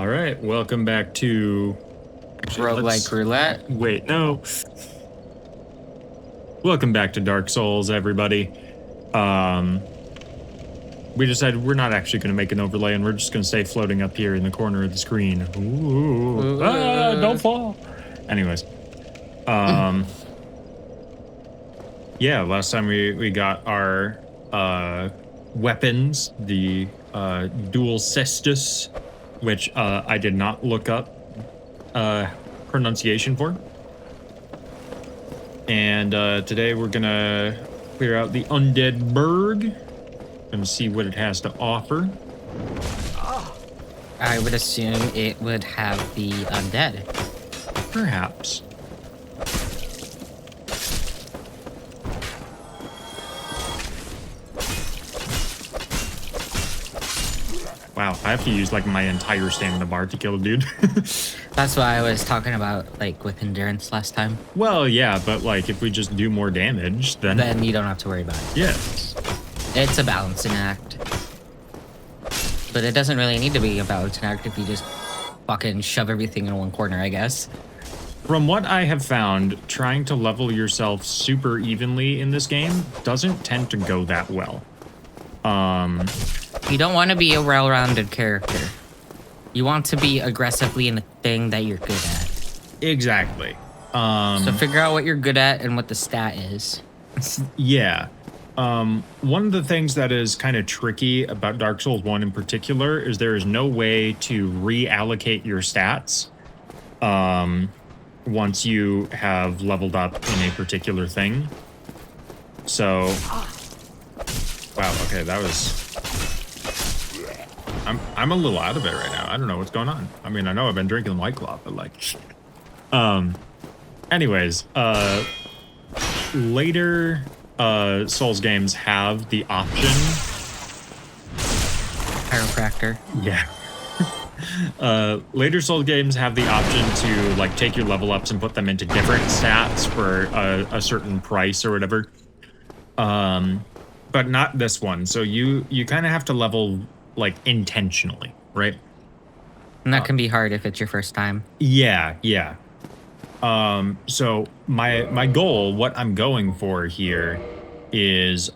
All right, welcome back to Roguelike Roulette. Wait, no. Welcome back to Dark Souls, everybody. We decided we're not actually going to make an overlay, and we're just going to stay floating up here in the corner of the screen. Ooh. Don't fall. Anyways, yeah, last time we got our weapons, the dual cestus, which I did not look up pronunciation for. And today we're gonna clear out the Undead Burg and see what it has to offer. I would assume it would have the undead. Perhaps. Wow, I have to use like my entire stamina bar to kill a dude. That's what I was talking about, like with endurance last time. Well, yeah, but like if we just do more damage, then you don't have to worry about it. Yes. It's a balancing act. But it doesn't really need to be a balancing act if you just fucking shove everything in one corner, I guess. From what I have found, trying to level yourself super evenly in this game doesn't tend to go that well. You don't want to be a well-rounded character. You want to be aggressively in a thing that you're good at. Exactly. So figure out what you're good at and what the stat is. Yeah. One of the things that is kind of tricky about Dark Souls 1 in particular is there is no way to reallocate your stats once you have leveled up in a particular thing. So, wow, okay, that was... I'm a little out of it right now. I don't know what's going on. I mean, I know I've been drinking White Claw, but like... Anyways, later Souls games have the option... Chiropractor. Yeah. Later Souls games have the option to like take your level ups and put them into different stats for a certain price or whatever. But not this one. So you kind of have to level like intentionally, right? And that can be hard if it's your first time. Yeah. So my goal, what I'm going for here is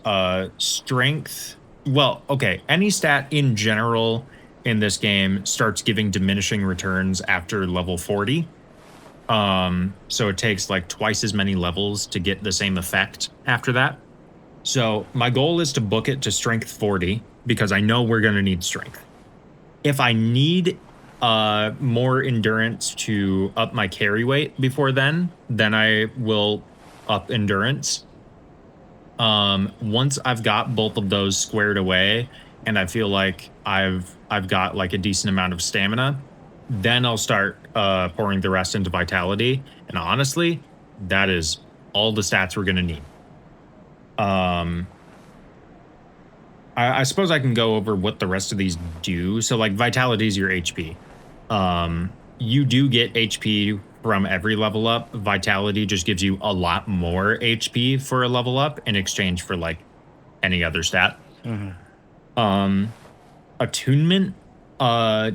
strength. Well, okay, any stat in general in this game starts giving diminishing returns after level 40. So it takes like twice as many levels to get the same effect after that. So my goal is to book it to strength 40 because I know we're going to need strength. If I need more endurance to up my carry weight before then I will up endurance. Once I've got both of those squared away and I feel like I've got like a decent amount of stamina, then I'll start pouring the rest into vitality. And honestly, that is all the stats we're going to need. I suppose I can go over what the rest of these do. So like vitality is your HP. You do get HP from every level up. Vitality just gives you a lot more HP for a level up in exchange for like any other stat. Mm-hmm. Attunement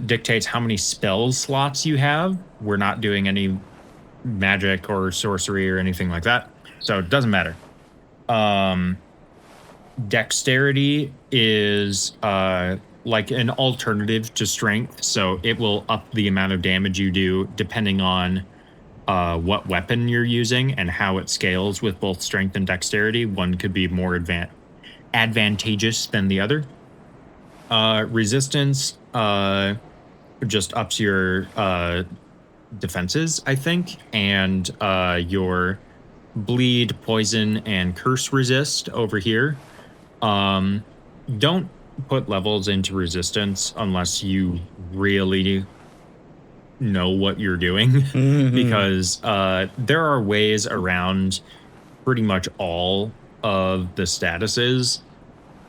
dictates how many spell slots you have. We're not doing any magic or sorcery or anything like that, so it doesn't matter. Dexterity is like an alternative to strength, so it will up the amount of damage you do depending on what weapon you're using and how it scales with both strength and dexterity. One could be more advantageous than the other. Resistance just ups your defenses, I think, and your bleed, poison, and curse resist over here. Don't put levels into resistance unless you really know what you're doing. Mm-hmm. Because there are ways around pretty much all of the statuses,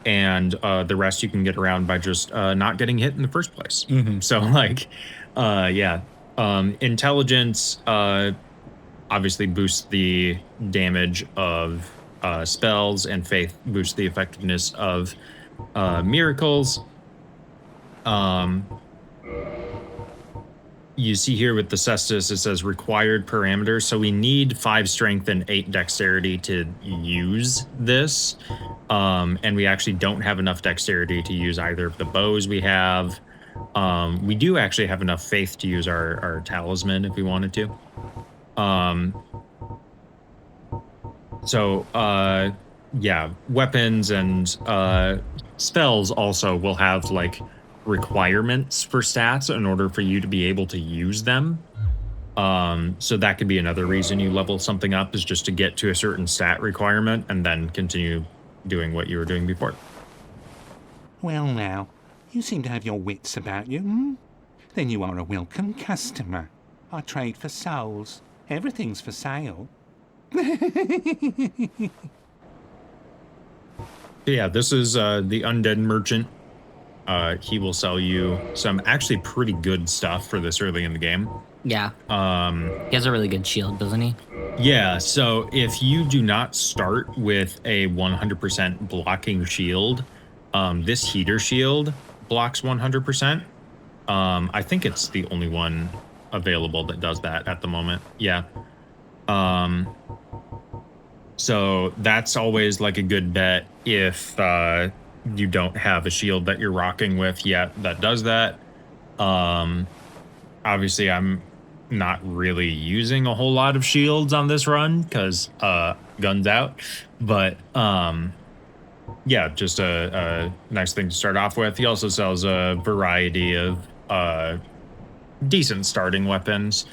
and the rest you can get around by just not getting hit in the first place. Mm-hmm. So like intelligence obviously boosts the damage of spells, and faith boosts the effectiveness of miracles. you see here with the cestus, it says required parameters. So we need 5 strength and 8 dexterity to use this. And we actually don't have enough dexterity to use either of the bows we have. We do actually have enough faith to use our talisman if we wanted to. Yeah, weapons and spells also will have like requirements for stats in order for you to be able to use them. So that could be another reason you level something up, is just to get to a certain stat requirement and then continue doing what you were doing before. Well now, you seem to have your wits about you, hmm? Then you are a welcome customer. I trade for souls. Everything's for sale. Yeah, this is the undead merchant. He will sell you some actually pretty good stuff for this early in the game. Yeah. He has a really good shield, doesn't he? Yeah, so if you do not start with a 100% blocking shield, this heater shield blocks 100%. I think it's the only one available that does that at the moment. Yeah. So that's always like a good bet if you don't have a shield that you're rocking with yet that does that. Obviously, I'm not really using a whole lot of shields on this run because guns out. But yeah, just a nice thing to start off with. He also sells a variety of decent starting weapons.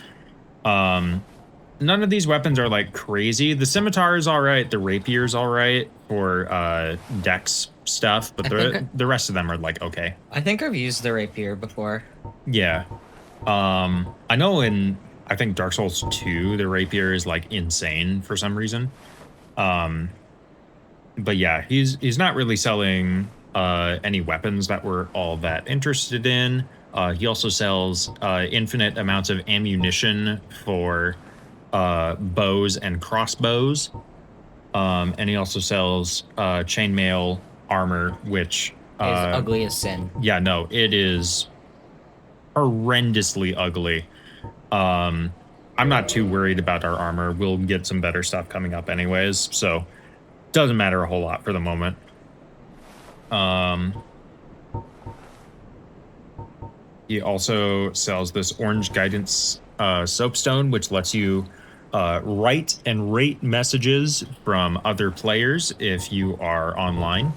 None of these weapons are like crazy. The scimitar is all right. The rapier is all right for dex stuff, but the rest of them are like okay. I think I've used the rapier before. Yeah. I know I think Dark Souls 2, the rapier is like insane for some reason. But yeah, he's not really selling any weapons that we're all that interested in. He also sells infinite amounts of ammunition for bows and crossbows. And he also sells chainmail armor, which is ugly as sin. Yeah, no, it is horrendously ugly. I'm not too worried about our armor. We'll get some better stuff coming up anyways, so doesn't matter a whole lot for the moment. He also sells this orange guidance soapstone, which lets you write and rate messages from other players if you are online.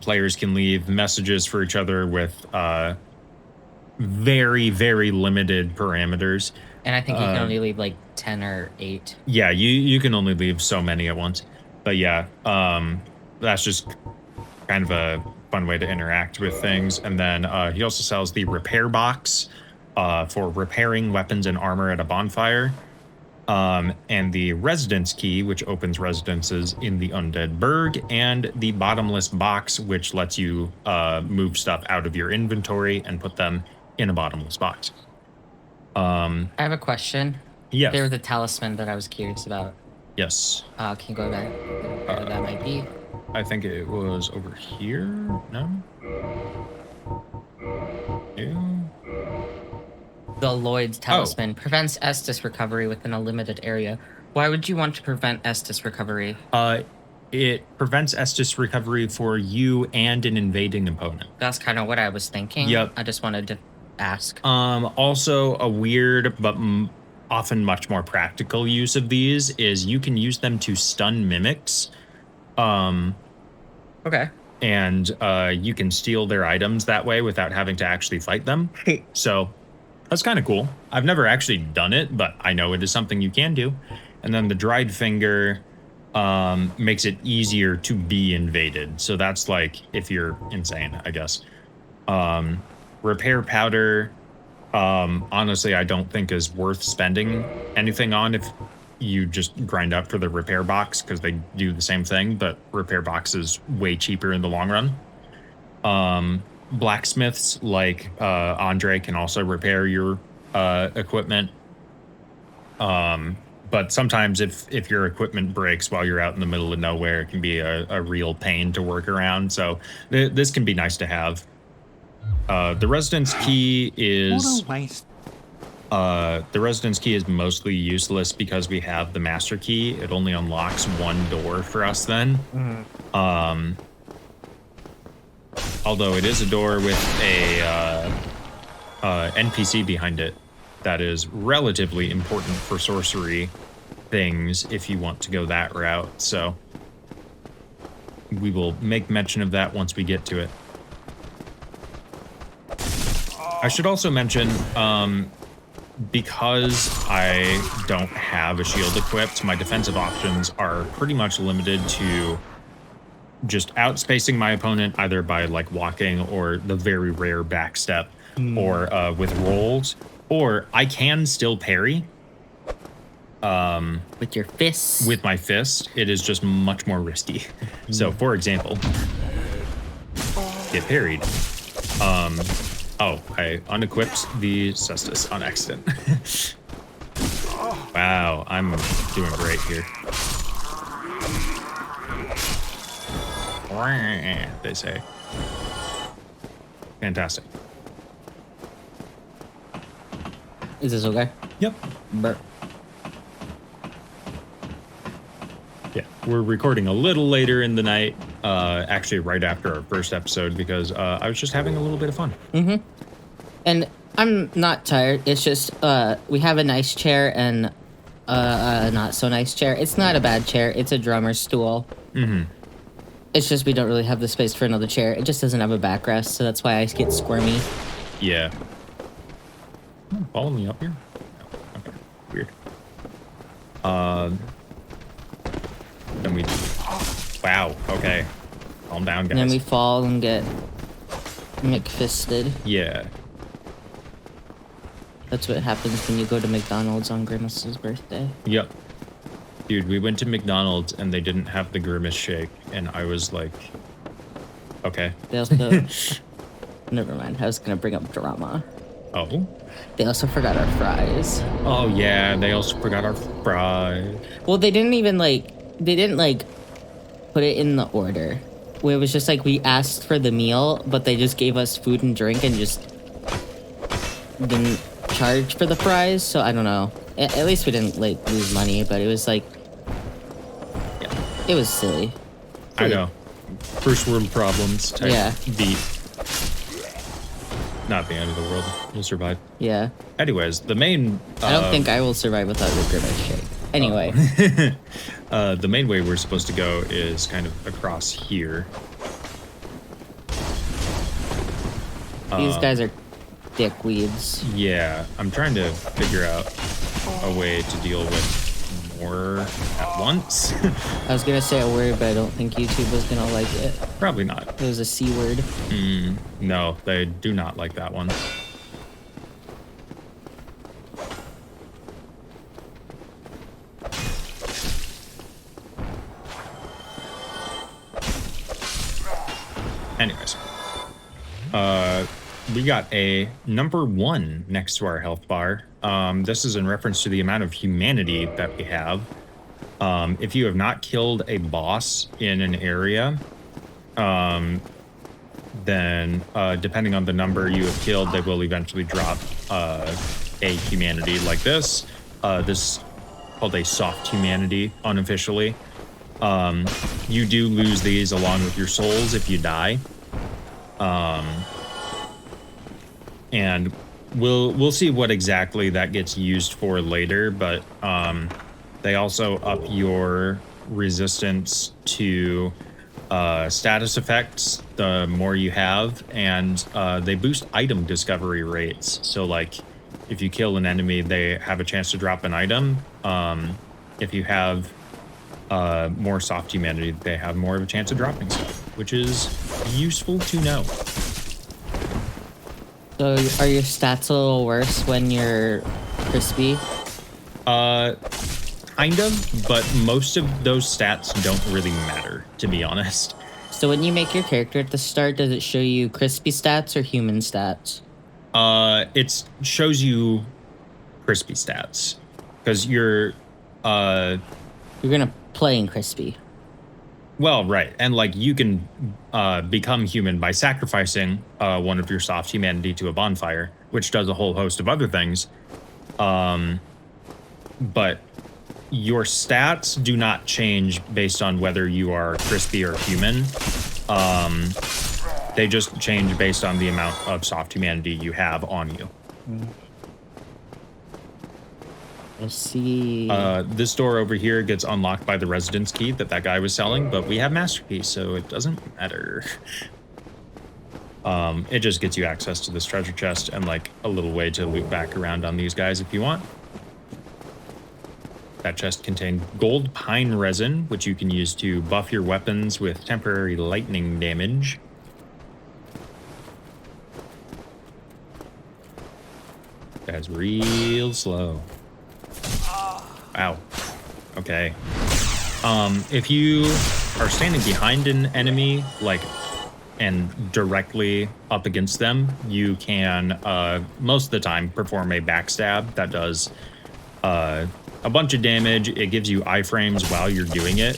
Players can leave messages for each other with very, very limited parameters. And I think you can only leave like 10 or 8. Yeah, you can only leave so many at once. But yeah, that's just kind of a fun way to interact with things. And then he also sells the repair box for repairing weapons and armor at a bonfire. And the residence key, which opens residences in the undead burg, and the bottomless box, which lets you move stuff out of your inventory and put them in a bottomless box. I have a question. Yes. There was a talisman that I was curious about. Yes. Can you go back? Where that might be? I think it was over here. No. Yeah. The Lloyd's talisman prevents Estus recovery within a limited area. Why would you want to prevent Estus recovery? It prevents Estus recovery for you and an invading opponent. That's kind of what I was thinking. Yep. I just wanted to ask. Also, a weird but often much more practical use of these is you can use them to stun mimics. Okay. And you can steal their items that way without having to actually fight them. So that's kind of cool. I've never actually done it, but I know it is something you can do. And then the dried finger makes it easier to be invaded. So that's like if you're insane, I guess. Repair powder, honestly, I don't think is worth spending anything on if you just grind up for the repair box, because they do the same thing, but repair box is way cheaper in the long run. Blacksmiths like Andre can also repair your equipment. But sometimes if your equipment breaks while you're out in the middle of nowhere, it can be a real pain to work around. So this can be nice to have. The residence key is... What a waste. The residence key is mostly useless because we have the master key. It only unlocks one door for us then. Although it is a door with a NPC behind it that is relatively important for sorcery things if you want to go that route. So we will make mention of that once we get to it. I should also mention, because I don't have a shield equipped, my defensive options are pretty much limited to just outspacing my opponent either by like walking or the very rare backstep or with rolls, or I can still parry. With your fists? With my fist, it is just much more risky. So, for example, get parried. Oh, I unequipped the cestus on accident. Wow, I'm doing great here. They say. Fantastic. Is this okay? Yep. Burp. Yeah, we're recording a little later in the night, actually right after our first episode, because I was just having a little bit of fun. Mm-hmm. And I'm not tired. It's just we have a nice chair and not so nice chair. It's not a bad chair. It's a drummer's stool. Mm-hmm. It's just we don't really have the space for another chair. It just doesn't have a backrest, so that's why I get squirmy. Yeah. Follow me up here? Okay, weird. Then we... Wow, okay. Calm down, guys. And then we fall and get McFisted. Yeah. That's what happens when you go to McDonald's on Grimace's birthday. Yep. Dude, we went to McDonald's and they didn't have the Grimace shake, and I was like, okay. They also... Never mind, I was gonna bring up drama. Oh? They also forgot our fries. Oh, yeah, they also forgot our fries. Well, they didn't put it in the order. Where it was just like we asked for the meal, but they just gave us food and drink and just didn't charge for the fries. So I don't know. At least we didn't like lose money, but it was like, yeah, it was silly. I know. First world problems type beat. Not the end of the world. You'll survive. Yeah. Anyways, the main... I don't think I will survive without the Grimace shake. Anyway. The main way we're supposed to go is kind of across here. These guys are dickweeds. Yeah, I'm trying to figure out a way to deal with more at once. I was gonna say a word, but I don't think YouTube was gonna like it. Probably not. It was a C word. No, they do not like that one. Anyways, we got a number 1 next to our health bar. This is in reference to the amount of humanity that we have. If you have not killed a boss in an area, then depending on the number you have killed, they will eventually drop a humanity like this. This is called a soft humanity unofficially. You do lose these along with your souls if you die. And we'll see what exactly that gets used for later, but they also up your resistance to status effects the more you have, and they boost item discovery rates. So like if you kill an enemy, they have a chance to drop an item. If you have more soft humanity, they have more of a chance of dropping stuff, which is useful to know. So are your stats a little worse when you're crispy? Kind of, but most of those stats don't really matter, to be honest. So when you make your character at the start, does it show you crispy stats or human stats? It shows you crispy stats, because you're gonna play in crispy. Well, right, and like you can become human by sacrificing one of your soft humanity to a bonfire, which does a whole host of other things. But your stats do not change based on whether you are crispy or human. They just change based on the amount of soft humanity you have on you. I see. This door over here gets unlocked by the residence key that guy was selling, but we have master key, so it doesn't matter. It just gets you access to this treasure chest and like a little way to loop back around on these guys if you want. That chest contained gold pine resin, which you can use to buff your weapons with temporary lightning damage. That's real slow. Ow. Okay. If you are standing behind an enemy, like, and directly up against them, you can, most of the time, perform a backstab that does, a bunch of damage. It gives you iframes while you're doing it,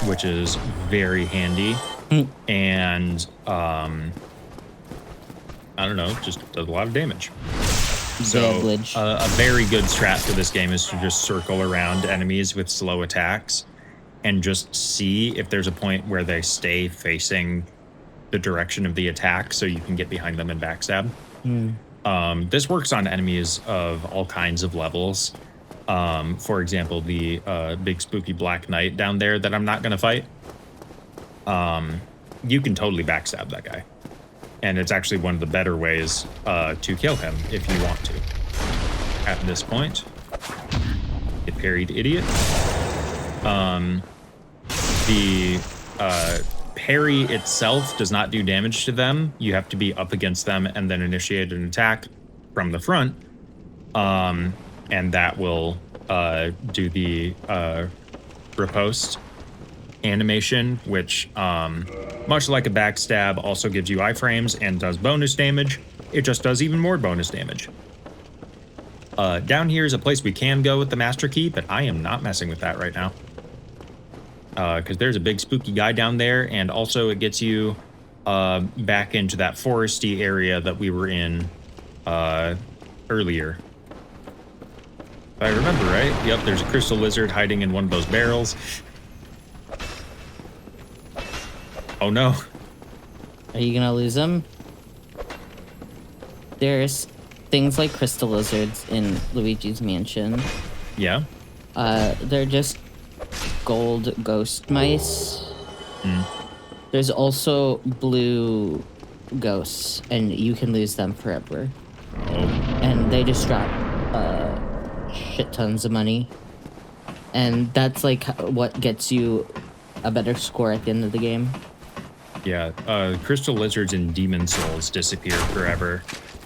which is very handy. And, I don't know, just does a lot of damage. So a very good strat for this game is to just circle around enemies with slow attacks and just see if there's a point where they stay facing the direction of the attack so you can get behind them and backstab. This works on enemies of all kinds of levels. For example, the big spooky black knight down there that I'm not going to fight. You can totally backstab that guy. And it's actually one of the better ways to kill him if you want to. At this point, get parried, idiot. The parry itself does not do damage to them. You have to be up against them and then initiate an attack from the front. And that will do the riposte animation, which, much like a backstab, also gives you iframes and does bonus damage. It just does even more bonus damage. Down here is a place we can go with the master key, but I am not messing with that right now. Because there's a big spooky guy down there, and also it gets you back into that foresty area that we were in earlier. If I remember right, yep, there's a crystal lizard hiding in one of those barrels. Oh no. Are you gonna lose them? There's things like crystal lizards in Luigi's Mansion. Yeah? They're just gold ghost mice. There's also blue ghosts, and you can lose them forever. And they just drop shit tons of money. And that's like what gets you a better score at the end of the game. Yeah, crystal lizards and demon souls disappear forever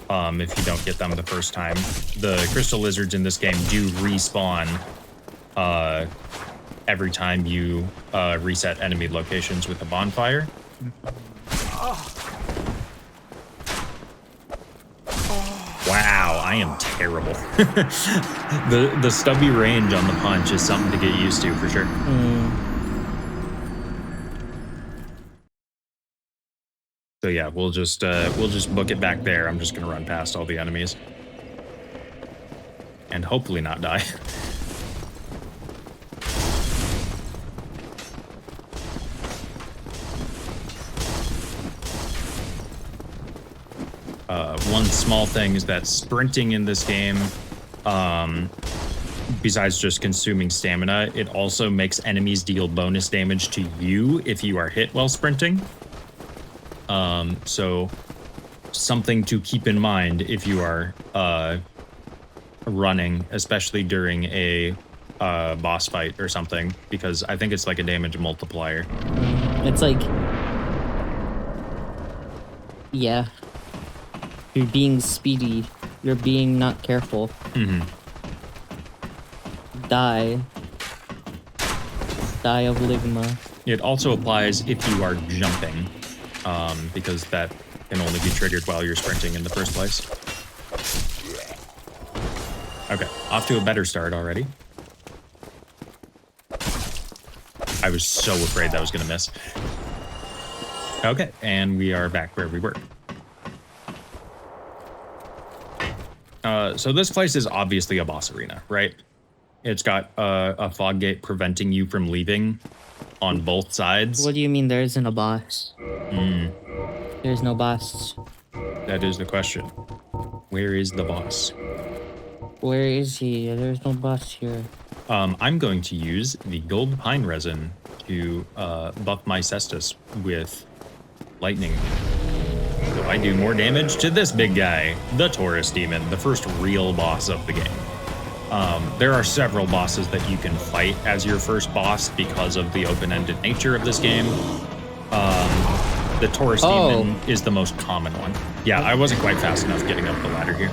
if you don't get them the first time. The crystal lizards in this game do respawn every time you reset enemy locations with a bonfire. Wow, I am terrible. The stubby range on the punch is something to get used to for sure. So yeah, we'll just book it back there. I'm just gonna run past all the enemies and hopefully not die. One small thing is that sprinting in this game, besides just consuming stamina, it also makes enemies deal bonus damage to you if you are hit while sprinting. So something to keep in mind if you are running, especially during a boss fight or something, because I think it's like a damage multiplier. It's like, yeah, you're being speedy, you're being not careful. Die of ligma. It also applies if you are jumping, because that can only be triggered while you're sprinting in the first place. Okay, off to a better start already. I was so afraid that was gonna miss. Okay, and we are back where we were. So this place is obviously a boss arena, right? It's got a fog gate preventing you from leaving on both sides. What do you mean there isn't a boss? There's no boss. That is the question. Where is the boss? Where is he? There's no boss here. I'm going to use the gold pine resin to buff my cestus with lightning. So I do more damage to this big guy, the Taurus Demon, the first real boss of the game. There are several bosses that you can fight as your first boss because of the open-ended nature of this game. The Taurus Demon is the most common one. Yeah, I wasn't quite fast enough getting up the ladder here.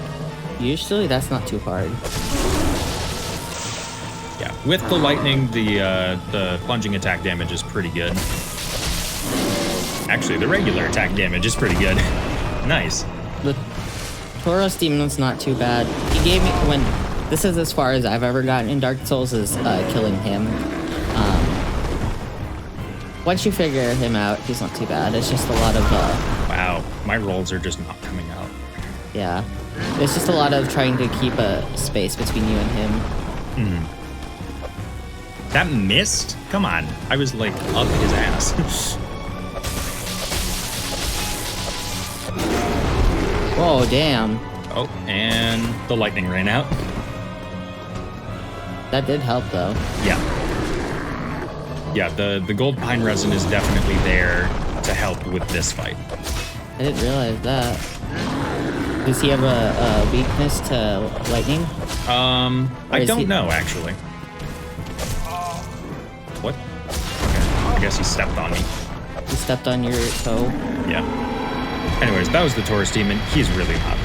Usually that's not too hard. Yeah, with the lightning, the plunging attack damage is pretty good. Actually, the regular attack damage is pretty good. Nice. The Tauros Demon's not too bad. He gave me this is as far as I've ever gotten in Dark Souls is killing him. Once you figure him out, he's not too bad. It's just a lot of wow, my rolls are just not coming out. Yeah. It's just a lot of trying to keep a space between you and him. That missed? Come on. I was like up his ass. Whoa, damn. Oh, and the lightning ran out. That did help though. Yeah. Yeah, the gold pine resin is definitely there to help with this fight. I didn't realize that. Does he have a weakness to lightning? I don't know, actually. What? Okay, I guess he stepped on me. He stepped on your toe? Yeah. Anyways, that was the Taurus Demon. He's really not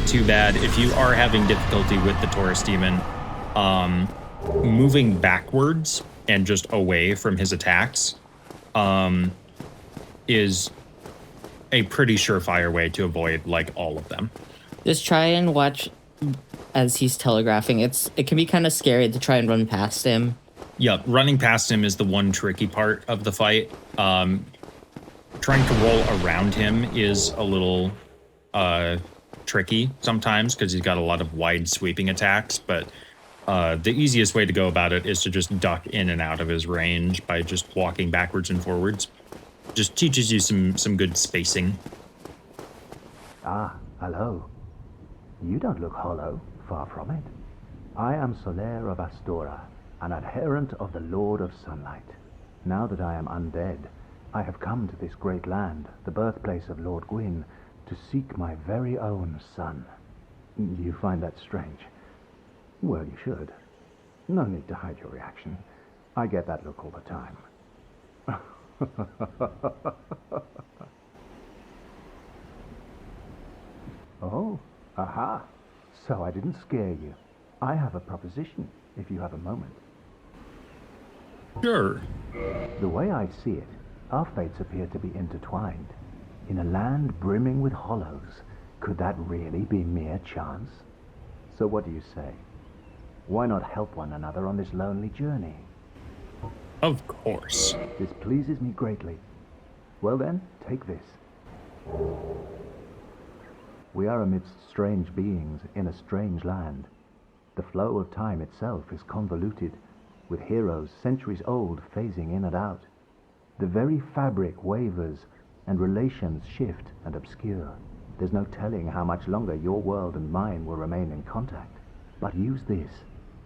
too bad. If you are having difficulty with the Taurus Demon, moving backwards and just away from his attacks is a pretty surefire way to avoid like all of them. Just try and watch as he's telegraphing. It can be kind of scary to try and run past him. Yep, running past him is the one tricky part of the fight. Trying to roll around him is a little tricky sometimes because he's got a lot of wide sweeping attacks, but the easiest way to go about it is to just duck in and out of his range by just walking backwards and forwards. Just teaches you some good spacing. Ah, hello. You don't look hollow, far from it. I am Solaire of Astora, an adherent of the Lord of Sunlight. Now that I am undead, I have come to this great land, the birthplace of Lord Gwyn, to seek my very own son. You find that strange? Well, you should. No need to hide your reaction. I get that look all the time. Oh, aha. So I didn't scare you. I have a proposition, if you have a moment. Sure. The way I see it, our fates appear to be intertwined. In a land brimming with hollows, could that really be mere chance? So what do you say? Why not help one another on this lonely journey? Of course. This pleases me greatly. Well then, take this. We are amidst strange beings in a strange land. The flow of time itself is convoluted, with heroes centuries old phasing in and out. The very fabric wavers, and relations shift and obscure. There's no telling how much longer your world and mine will remain in contact. But use this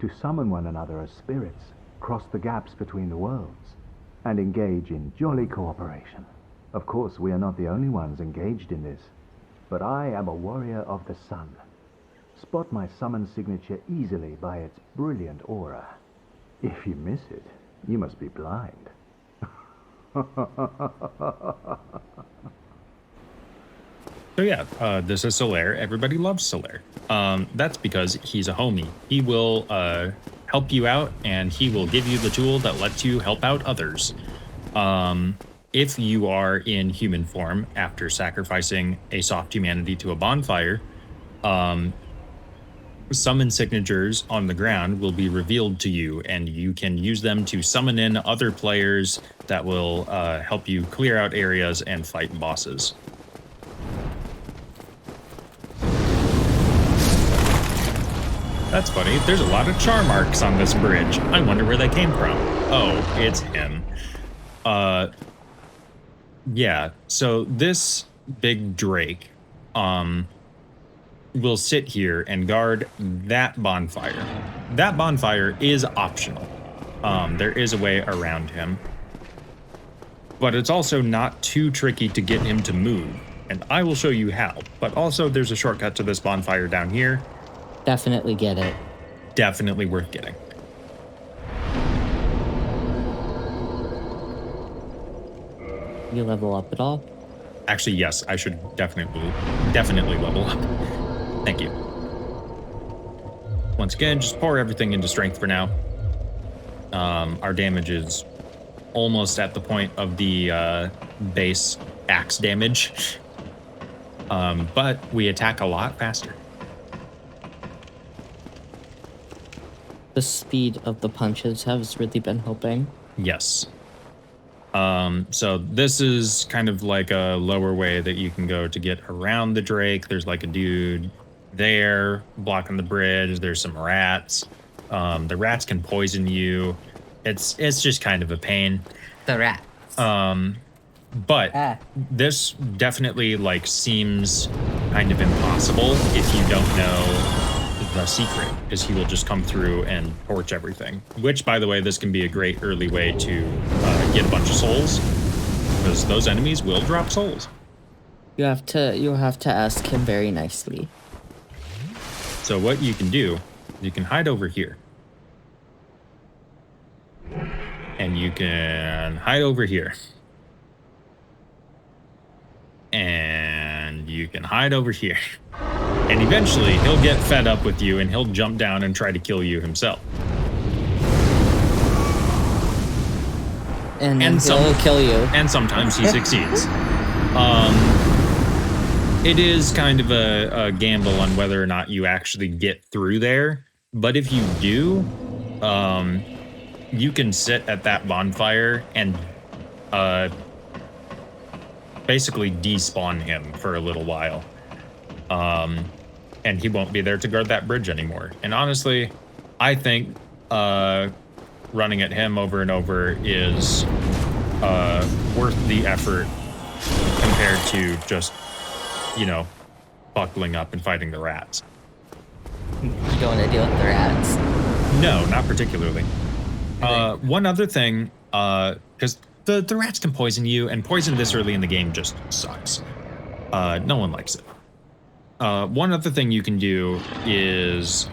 to summon one another as spirits, cross the gaps between the worlds, and engage in jolly cooperation. Of course, we are not the only ones engaged in this, but I am a warrior of the sun. Spot my summon signature easily by its brilliant aura. If you miss it, you must be blind. So yeah, this is Solaire. Everybody loves Solaire. That's because he's a homie. He will help you out, and he will give you the tool that lets you help out others. If you are in human form after sacrificing a soft humanity to a bonfire, summon signatures on the ground will be revealed to you, and you can use them to summon in other players that will help you clear out areas and fight bosses. That's funny. There's a lot of char marks on this bridge. I wonder where they came from. Oh, it's him. Yeah. So this big drake, will sit here and guard that bonfire. That bonfire is optional. There is a way around him, but it's also not too tricky to get him to move. And I will show you how. But also, there's a shortcut to this bonfire down here. Definitely get it. Definitely worth getting. You level up at all? Actually, yes, I should definitely level up. Thank you. Once again, just pour everything into strength for now. Our damage is almost at the point of the base axe damage. But we attack a lot faster. The speed of the punches has really been helping. Yes. So this is kind of like a lower way that you can go to get around the drake. There's like a dude there blocking the bridge. There's some rats. The rats can poison you. It's just kind of a pain. The rats. But this definitely like seems kind of impossible if you don't know the secret, because he will just come through and torch everything. Which, by the way, this can be a great early way to get a bunch of souls, because those enemies will drop souls. You have to ask him very nicely. So what you can do, you can hide over here. And you can hide over here. And you can hide over here. And eventually, he'll get fed up with you and he'll jump down and try to kill you himself. And then he'll kill you. And sometimes he succeeds. It is kind of a gamble on whether or not you actually get through there. But if you do, you can sit at that bonfire and basically despawn him for a little while. And he won't be there to guard that bridge anymore. And honestly, I think running at him over and over is worth the effort compared to just, you know, buckling up and fighting the rats. You don't want to deal with the rats? No, not particularly. One other thing, because the rats can poison you, and poison this early in the game just sucks. No one likes it. One other thing you can do is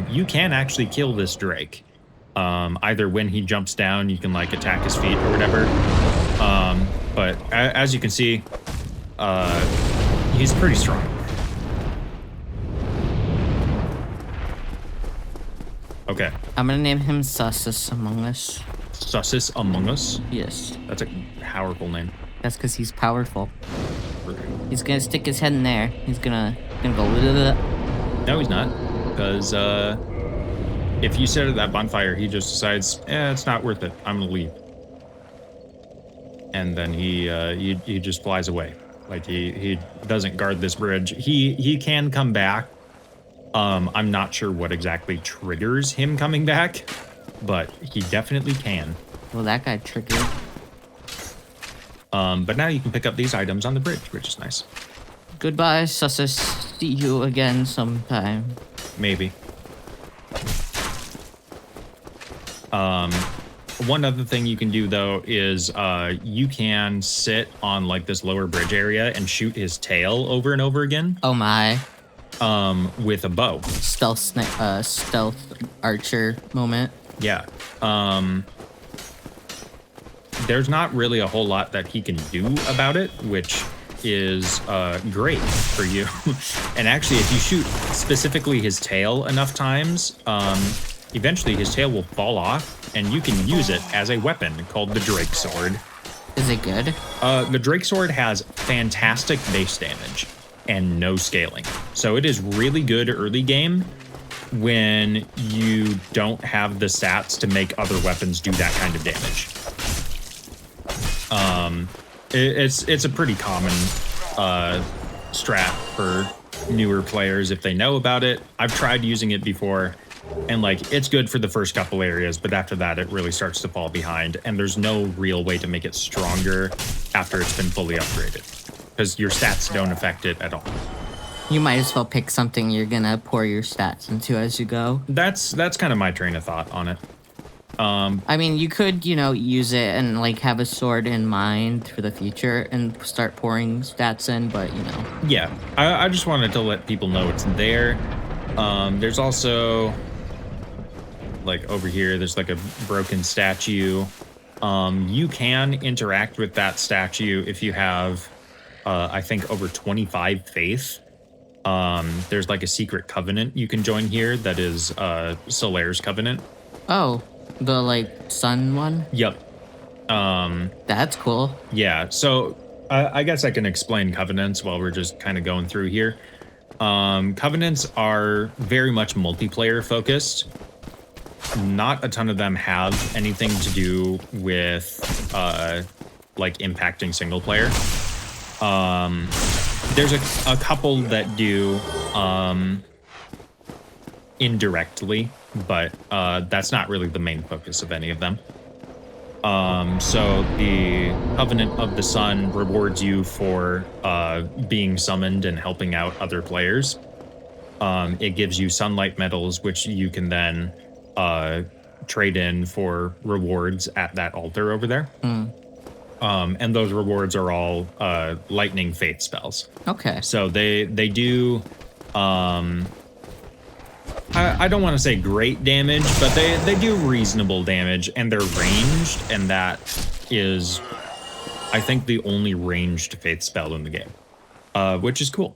you can actually kill this drake. Either when he jumps down, you can like attack his feet or whatever. But as you can see, he's pretty strong. Okay. I'm gonna name him Sussus Among Us. Sussus Among Us? Yes. That's a powerful name. That's because he's powerful. He's gonna stick his head in there. He's gonna go. No, he's not. Because if you sit at that bonfire, he just decides, it's not worth it. I'm gonna leave. And then he just flies away. Like he doesn't guard this bridge. He can come back. I'm not sure what exactly triggers him coming back, but he definitely can. Well, that guy triggered. But now you can pick up these items on the bridge, which is nice. Goodbye, Sussus. See you again sometime. Maybe. One other thing you can do, though, is you can sit on like this lower bridge area and shoot his tail over and over again. Oh my. With a bow. Stealth archer moment. Yeah. There's not really a whole lot that he can do about it, which is great for you. And actually, if you shoot specifically his tail enough times, eventually his tail will fall off, and you can use it as a weapon called the Drake Sword. Is it good? The Drake Sword has fantastic base damage and no scaling. So it is really good early game when you don't have the stats to make other weapons do that kind of damage. It's a pretty common strat for newer players if they know about it. I've tried using it before, and like it's good for the first couple areas, but after that it really starts to fall behind, and there's no real way to make it stronger after it's been fully upgraded, because your stats don't affect it at all. You might as well pick something you're gonna pour your stats into as you go. That's kind of my train of thought on it. I mean, you could, use it and like have a sword in mind for the future and start pouring stats in, but Yeah, I just wanted to let people know it's there. There's also like over here, there's like a broken statue. You can interact with that statue if you have, I think, over 25 faith. There's like a secret covenant you can join here that is Solaire's covenant. Oh, the like sun one? Yep. That's cool. Yeah, so I guess I can explain covenants while we're just kind of going through here. Covenants are very much multiplayer focused. Not a ton of them have anything to do with like impacting single player. There's a couple that do indirectly, but that's not really the main focus of any of them. So the Covenant of the Sun rewards you for being summoned and helping out other players. It gives you sunlight medals, which you can then trade in for rewards at that altar over there. And those rewards are all lightning faith spells. Okay. So they do I don't want to say great damage, but they do reasonable damage, and they're ranged, and that is, I think, the only ranged faith spell in the game, which is cool.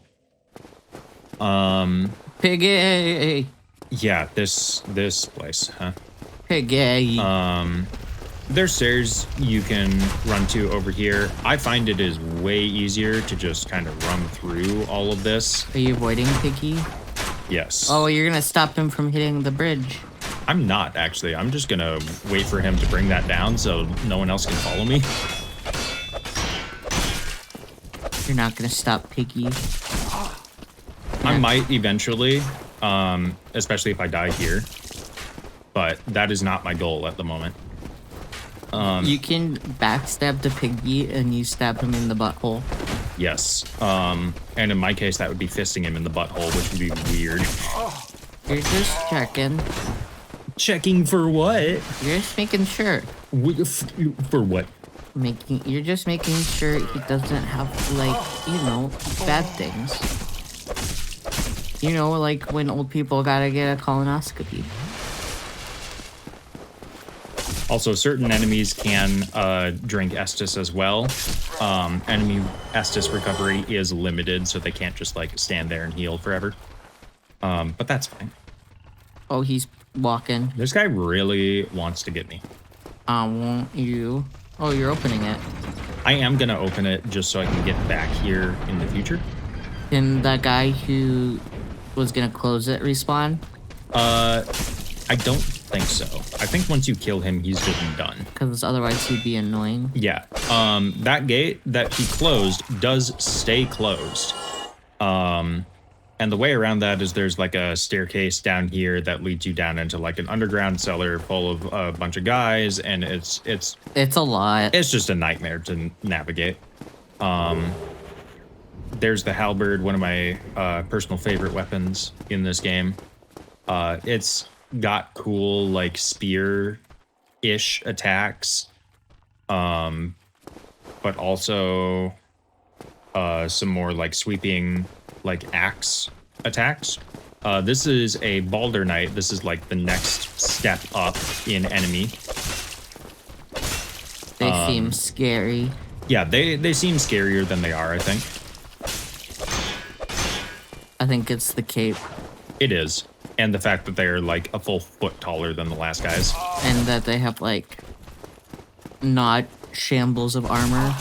Piggy. Yeah, this place, huh? Piggy. There's stairs you can run to over here. I find it is way easier to just kind of run through all of this. Are you avoiding Piggy? Yes. Oh, you're gonna stop him from hitting the bridge. I'm not, actually. I'm just gonna wait for him to bring that down so no one else can follow me. You're not gonna stop Piggy. I might eventually, especially if I die here. But that is not my goal at the moment. You can backstab the Piggy and you stab him in the butthole. Yes. And in my case, that would be fisting him in the butthole, which would be weird. You're just checking. Checking for what? You're just making sure. For what? You're just making sure he doesn't have, like, bad things. Like when old people gotta get a colonoscopy. Also, certain enemies can drink Estus as well. Enemy Estus recovery is limited, so they can't just like stand there and heal forever. But that's fine. Oh, he's walking. This guy really wants to get me. Won't you? Oh, you're opening it. I am gonna open it just so I can get back here in the future. Can that guy who was gonna close it respawn? I don't think so. I think once you kill him, he's just done. Because otherwise he'd be annoying. Yeah. That gate that he closed does stay closed. And the way around that is there's like a staircase down here that leads you down into like an underground cellar full of a bunch of guys, and it's a lot. It's just a nightmare to navigate. There's the halberd, one of my personal favorite weapons in this game. It's got cool like spear-ish attacks, but also some more like sweeping like axe attacks. This is a Balder Knight. This is like the next step up in enemy. They seem scary. Yeah, they seem scarier than they are, I think. I think it's the cape. It is. And the fact that they're like a full foot taller than the last guys. And that they have like not shambles of armor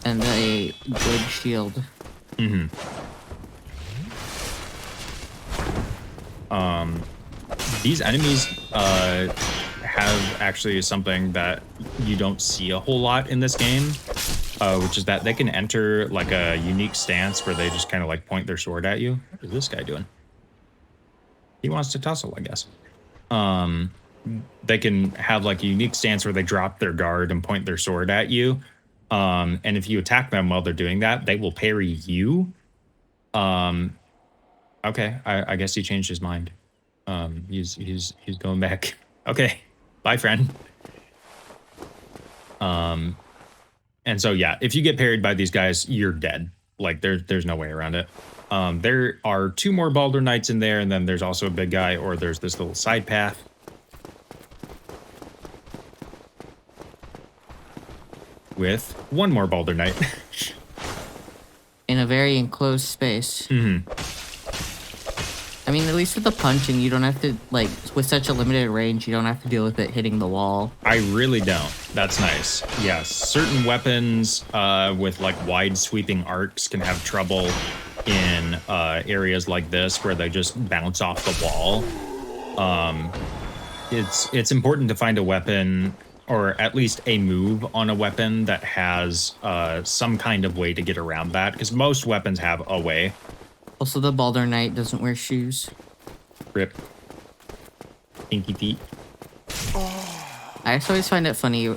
and a good shield. Mm-hmm. These enemies have actually something that you don't see a whole lot in this game. which is that they can enter like a unique stance where they just kind of like point their sword at you. What is this guy doing? He wants to tussle, I guess. They can have like a unique stance where they drop their guard and point their sword at you. And if you attack them while they're doing that, they will parry you. Okay, I guess he changed his mind. He's going back. Okay, bye, friend. And so yeah, if you get parried by these guys, you're dead. Like there's no way around it. There are 2 more Baldur Knights in there, and then there's also a big guy, or there's this little side path. With 1 more Baldur Knight. In a very enclosed space. Mm-hmm. I mean, at least with the punching, you don't have to, like, with such a limited range, you don't have to deal with it hitting the wall. I really don't. That's nice. Yes, certain weapons with, like, wide sweeping arcs can have trouble in areas like this where they just bounce off the wall. It's important to find a weapon, or at least a move on a weapon that has some kind of way to get around that, because most weapons have a way. Also, the Baldur Knight doesn't wear shoes. Rip. Pinky feet. I actually always find it funny,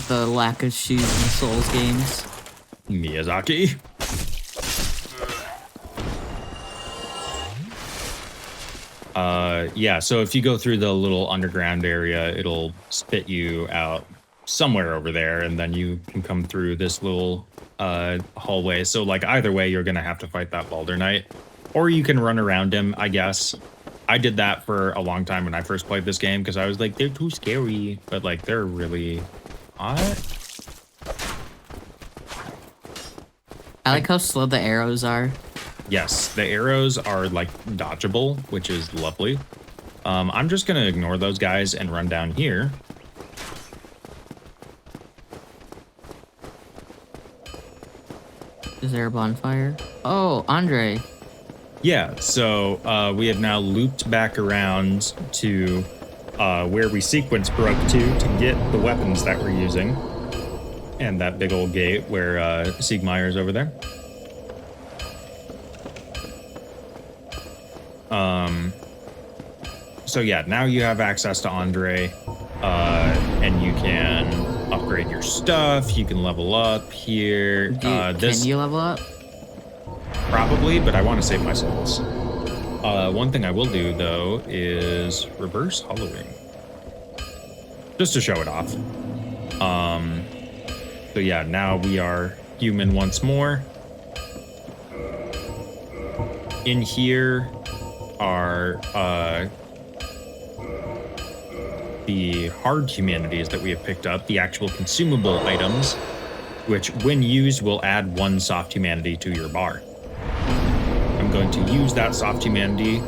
the lack of shoes in Souls games. Miyazaki. Yeah, so if you go through the little underground area, it'll spit you out somewhere over there, and then you can come through this little hallway. So like either way, you're gonna have to fight that Baldur Knight, or you can run around him, I guess. I did that for a long time when I first played this game because I was like, they're too scary, but like they're really hot. I like how slow the arrows are. Yes, the arrows are like dodgeable, which is lovely. I'm just gonna ignore those guys and run down here. Is there a bonfire? Oh, Andre. Yeah, so we have now looped back around to where we sequence broke to get the weapons that we're using. And that big old gate where Siegmeyer's over there. So yeah, now you have access to Andre, and you can upgrade your stuff. You can level up here. Can you level up? Probably, but I want to save my souls. One thing I will do, though, is reverse hollowing. Just to show it off. So yeah, now we are human once more. In here are the hard humanities that we have picked up, the actual consumable items, which when used will add 1 soft humanity to your bar. I'm going to use that soft humanity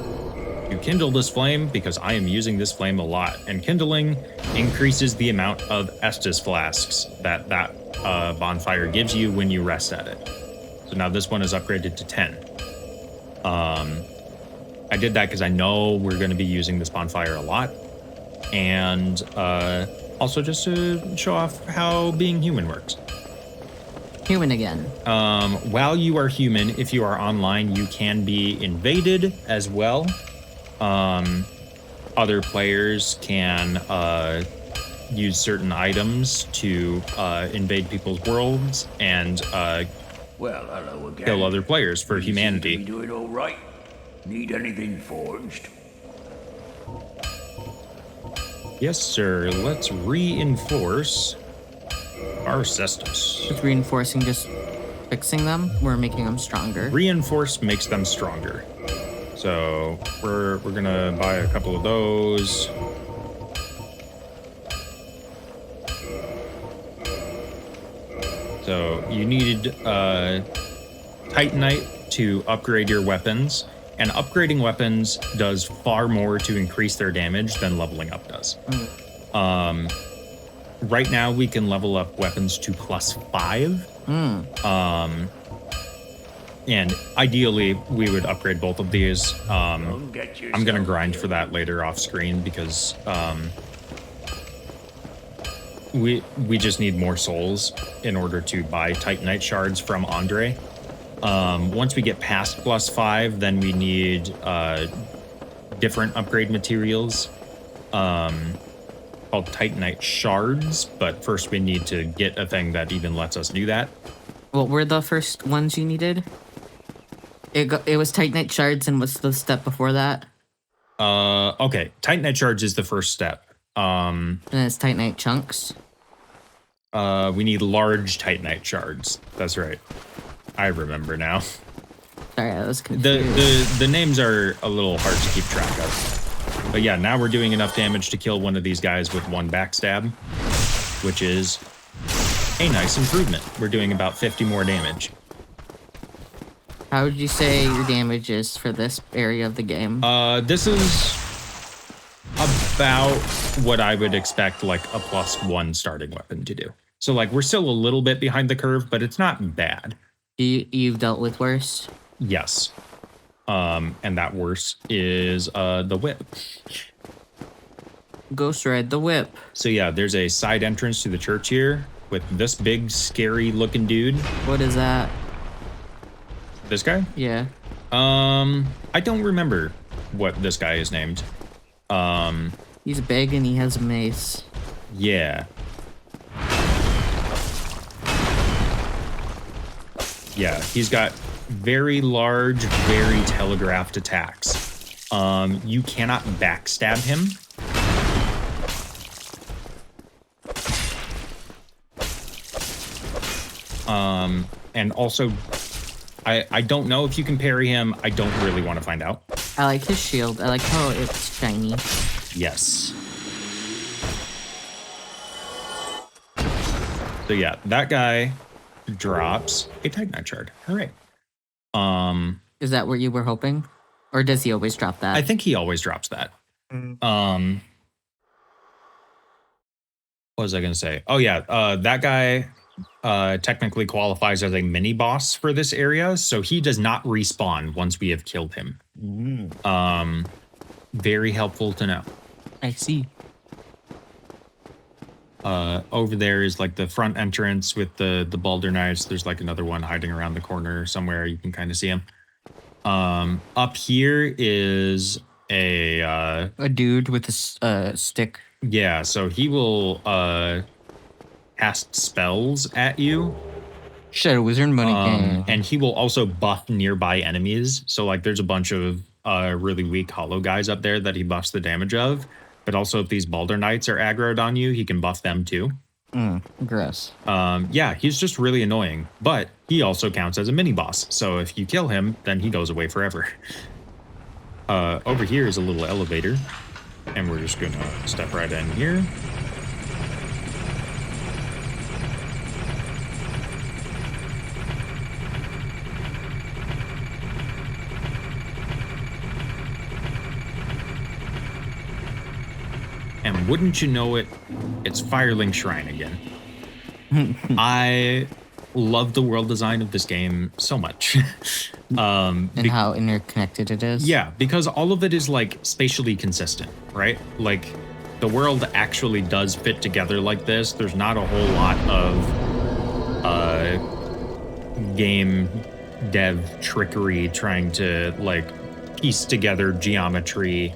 to kindle this flame because I am using this flame a lot, and kindling increases the amount of Estus flasks that bonfire gives you when you rest at it. So now this one is upgraded to 10. I did that because I know we're going to be using this bonfire a lot, and also just to show off how being human works. Human again. While you are human, if you are online, you can be invaded as well. Other players can use certain items to invade people's worlds and Well, hello again. kill other players for You humanity. seem to be doing all right. Need anything forged? Yes, sir. Let's reinforce our cestus. With reinforcing, just fixing them, we're making them stronger. Reinforce makes them stronger. So we're gonna buy a couple of those. So you needed Titanite to upgrade your weapons, and upgrading weapons does far more to increase their damage than leveling up does. Right now we can level up weapons to +5. And ideally we would upgrade both of these. I'm gonna grind for that later off screen because we just need more souls in order to buy Titanite shards from Andre. Once we get past +5, then we need different upgrade materials called Titanite shards. But first, we need to get a thing that even lets us do that. What were the first ones you needed? It was Titanite shards, and what's the step before that? Okay, Titanite shards is the first step. And it's Titanite chunks. We need large Titanite shards. That's right. I remember now. Sorry, I was confused. The names are a little hard to keep track of. But yeah, now we're doing enough damage to kill one of these guys with 1 backstab, which is a nice improvement. We're doing about 50 more damage. How would you say your damage is for this area of the game? This is about what I would expect like a +1 starting weapon to do. So like we're still a little bit behind the curve, but it's not bad. You've dealt with worse? Yes. And that worse is the whip. Ghost ride the whip. So yeah, there's a side entrance to the church here with this big scary looking dude. What is that? This guy? Yeah. I don't remember what this guy is named. He's big and he has a mace. Yeah. Yeah, he's got very large, very telegraphed attacks. You cannot backstab him. And also, I don't know if you can parry him. I don't really want to find out. I like his shield. I like how it's shiny. Yes. So yeah, that guy drops a Titanite shard. All right. Is that what you were hoping? Or does he always drop that? I think he always drops that. What was I going to say? Oh yeah, that guy technically qualifies as a mini boss for this area, so he does not respawn once we have killed him. Very helpful to know. I see. Over there is like the front entrance with the Balder knives. There's like another one hiding around the corner somewhere. You can kind of see him. Up here is a dude with a stick. Yeah, so he will cast spells at you. Shadow Wizard money game. And he will also buff nearby enemies. So like there's a bunch of really weak hollow guys up there that he buffs the damage of. But also if these Balder Knights are aggroed on you, he can buff them too. Gross. Yeah, he's just really annoying. But he also counts as a mini boss. So if you kill him, then he goes away forever. Over here is a little elevator. And we're just gonna step right in here. And wouldn't you know it, it's Firelink Shrine again. I love the world design of this game so much. And how interconnected it is. Yeah, because all of it is like spatially consistent, right? Like the world actually does fit together like this. There's not a whole lot of game dev trickery trying to like piece together geometry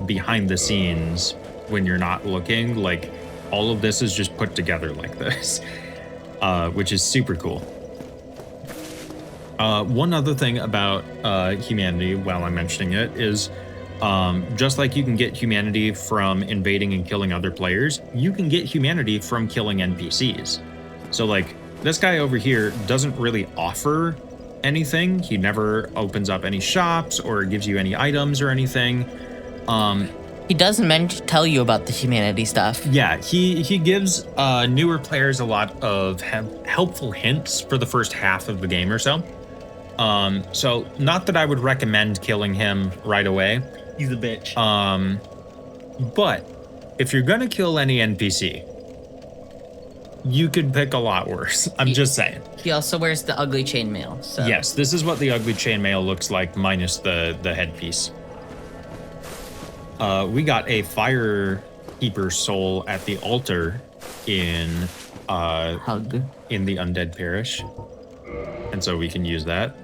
behind the scenes when you're not looking. Like all of this is just put together like this, which is super cool. One other thing about humanity, while I'm mentioning it, is just like you can get humanity from invading and killing other players, you can get humanity from killing NPCs. So like this guy over here doesn't really offer anything. He never opens up any shops or gives you any items or anything. He doesn't tell you about the humanity stuff. Yeah, he gives newer players a lot of helpful hints for the first half of the game or so. So not that I would recommend killing him right away. He's a bitch. But if you're gonna kill any NPC, you could pick a lot worse. I'm just saying. He also wears the ugly chainmail. So. Yes, this is what the ugly chainmail looks like minus the headpiece. We got a Firekeeper soul at the altar in Hug. in the Undead Parish. And so we can use that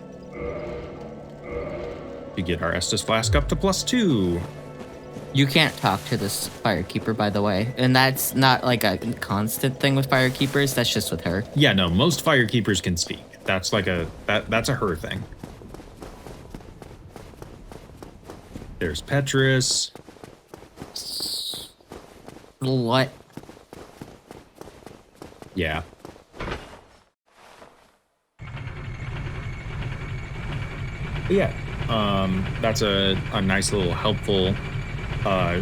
to get our Estus Flask up to +2. You can't talk to this firekeeper, by the way. And that's not like a constant thing with firekeepers. That's just with her. Yeah, no, most firekeepers can speak. That's like that's a her thing. There's Petrus. What? Yeah. But yeah, that's a nice little helpful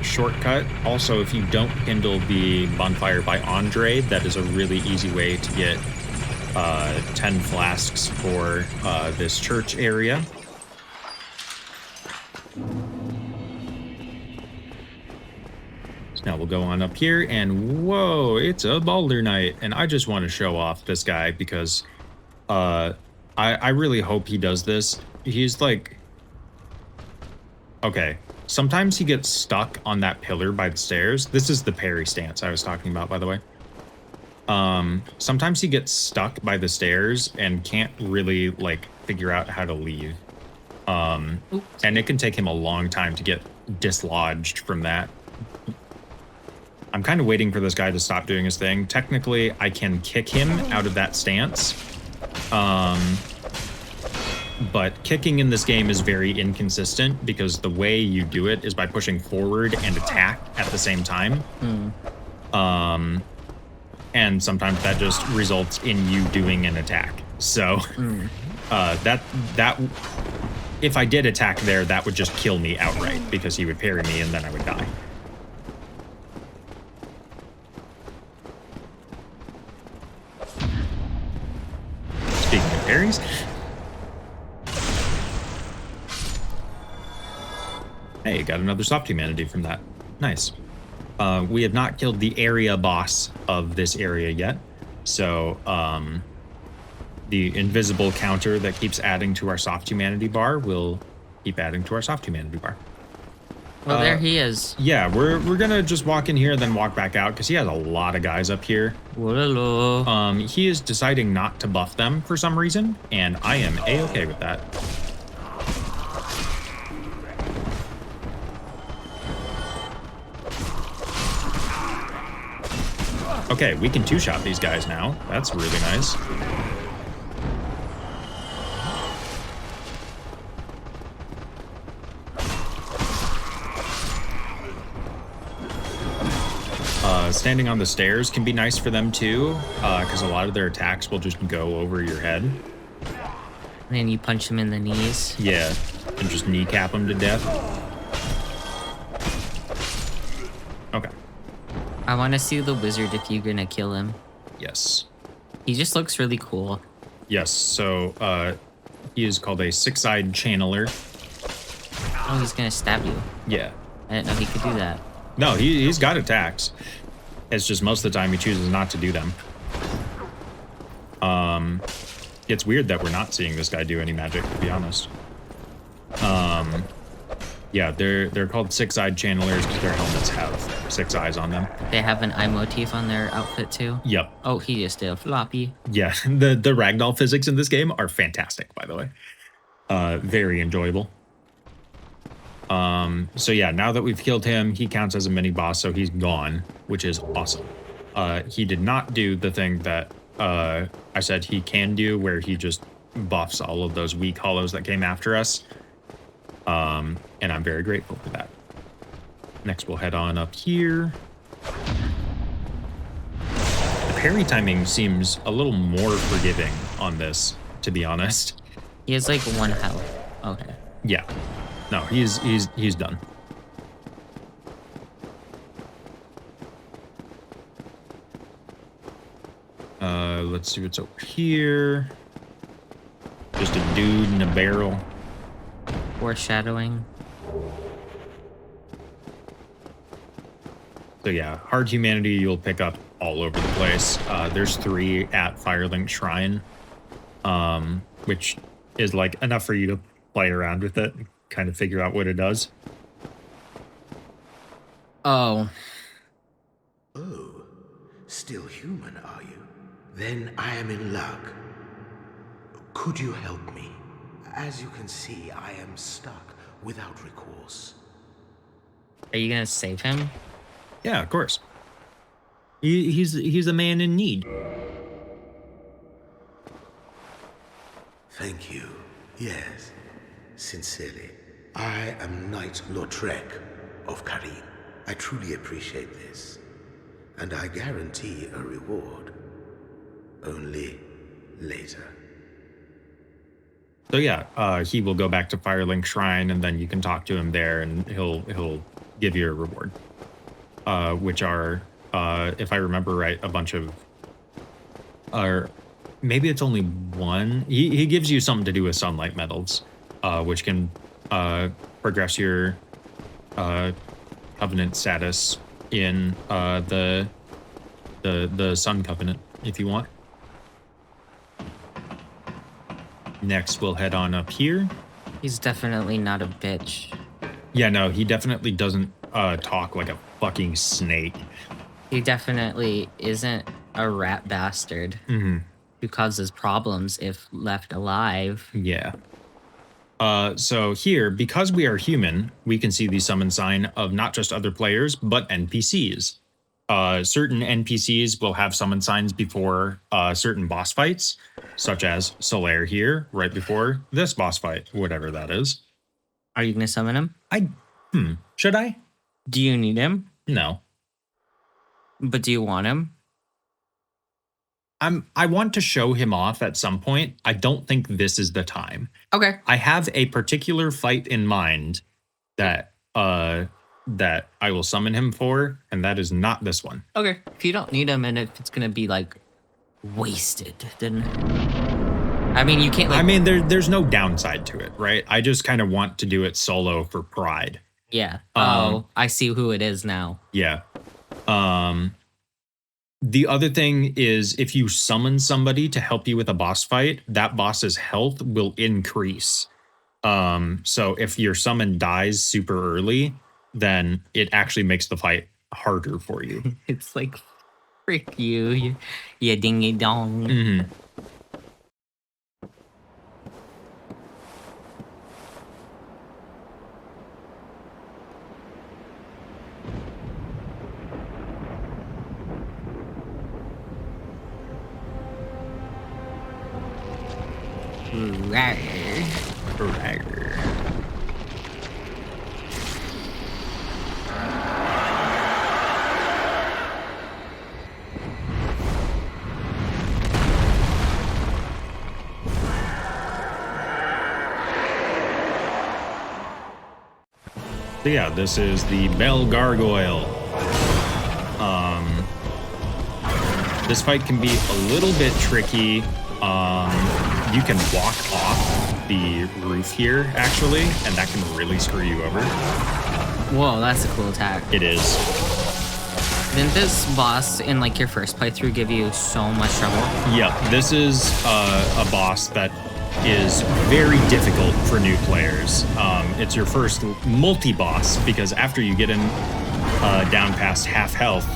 shortcut. Also, if you don't kindle the bonfire by Andre, that is a really easy way to get 10 flasks for this church area. So now we'll go on up here, and whoa, it's a boulder night. And I just want to show off this guy because I really hope he does this. He's like, okay, sometimes he gets stuck on that pillar by the stairs. This is the parry stance I was talking about, by the way. Sometimes he gets stuck by the stairs and can't really like figure out how to leave. And it can take him a long time to get dislodged from that. I'm kind of waiting for this guy to stop doing his thing. Technically, I can kick him out of that stance. But kicking in this game is very inconsistent because the way you do it is by pushing forward and attack at the same time. And sometimes that just results in you doing an attack. So that if I did attack there, that would just kill me outright because he would parry me and then I would die. Speaking of parries. Hey, got another soft humanity from that. Nice. We have not killed the area boss of this area yet. So, the invisible counter that keeps adding to our soft humanity bar will keep adding to our soft humanity bar. Well, there he is. Yeah, we're gonna just walk in here and then walk back out because he has a lot of guys up here. Hello. He is deciding not to buff them for some reason, and I am A-okay with that. Okay, we can two-shot these guys now. That's really nice. Standing on the stairs can be nice for them too, because a lot of their attacks will just go over your head. And then you punch him in the knees. Yeah, and just kneecap them to death. Okay. I want to see the wizard if you're gonna kill him. Yes. He just looks really cool. Yes, so he is called a six-eyed channeler. Oh, he's gonna stab you. Yeah. I didn't know he could do that. No, he's got attacks. It's just most of the time he chooses not to do them. It's weird that we're not seeing this guy do any magic, to be honest. Yeah, they're called six-eyed channelers because their helmets have 6 eyes on them. They have an eye motif on their outfit too. Yep. Oh, he just did a floppy. Yeah, the ragdoll physics in this game are fantastic, by the way. Very enjoyable. So yeah, now that we've killed him, he counts as a mini boss, so he's gone, which is awesome. He did not do the thing that I said he can do, where he just buffs all of those weak hollows that came after us. And I'm very grateful for that. Next, we'll head on up here. The parry timing seems a little more forgiving on this, to be honest. He has like 1 health. Okay. Yeah. No, he's done. Let's see what's over here. Just a dude in a barrel. Foreshadowing. So yeah, hard humanity you'll pick up all over the place. There's 3 at Firelink Shrine, which is like enough for you to play around with it, kind of figure out what it does. Oh. Oh, Still human, are you? Then I am in luck. Could you help me? As you can see, I am stuck without recourse. Are you gonna save him? Yeah, of course. He's a man in need. Thank you. Yes, sincerely. I am Knight Lautrec of Karim. I truly appreciate this, and I guarantee a reward. Only later. So yeah, he will go back to Firelink Shrine, and then you can talk to him there, and he'll give you a reward, which are, if I remember right, a bunch of, or maybe it's only one. He gives you something to do with sunlight metals, which can progress your covenant status in the Sun Covenant if you want. Next, we'll head on up here. He's definitely not a bitch. Yeah, no, he definitely doesn't talk like a fucking snake. He definitely isn't a rat bastard who causes problems if left alive. Yeah. So here, because we are human, we can see the summon sign of not just other players, but NPCs. Certain NPCs will have summon signs before certain boss fights, such as Solaire here, right before this boss fight, whatever that is. Are you gonna summon him? Should I? Do you need him? No. But do you want him? I want to show him off at some point. I don't think this is the time. Okay. I have a particular fight in mind that I will summon him for, and that is not this one. Okay. If you don't need him and if it's gonna be like wasted, then I mean you can't like, I mean there's no downside to it, right? I just kind of want to do it solo for pride. yeah. Oh, I see who it is now. Yeah. The other thing is if you summon somebody to help you with a boss fight, that boss's health will increase. So if your summon dies super early, then it actually makes the fight harder for you. It's like, frick you dingy dong. Mm-hmm. So yeah, this is the Bell Gargoyle. This fight can be a little bit tricky. You can walk off the roof here, actually, and that can really screw you over. Whoa, that's a cool attack. It is. Didn't this boss in like your first playthrough give you so much trouble? Yeah, this is a boss that is very difficult for new players. It's your first multi-boss because after you get him down past half health,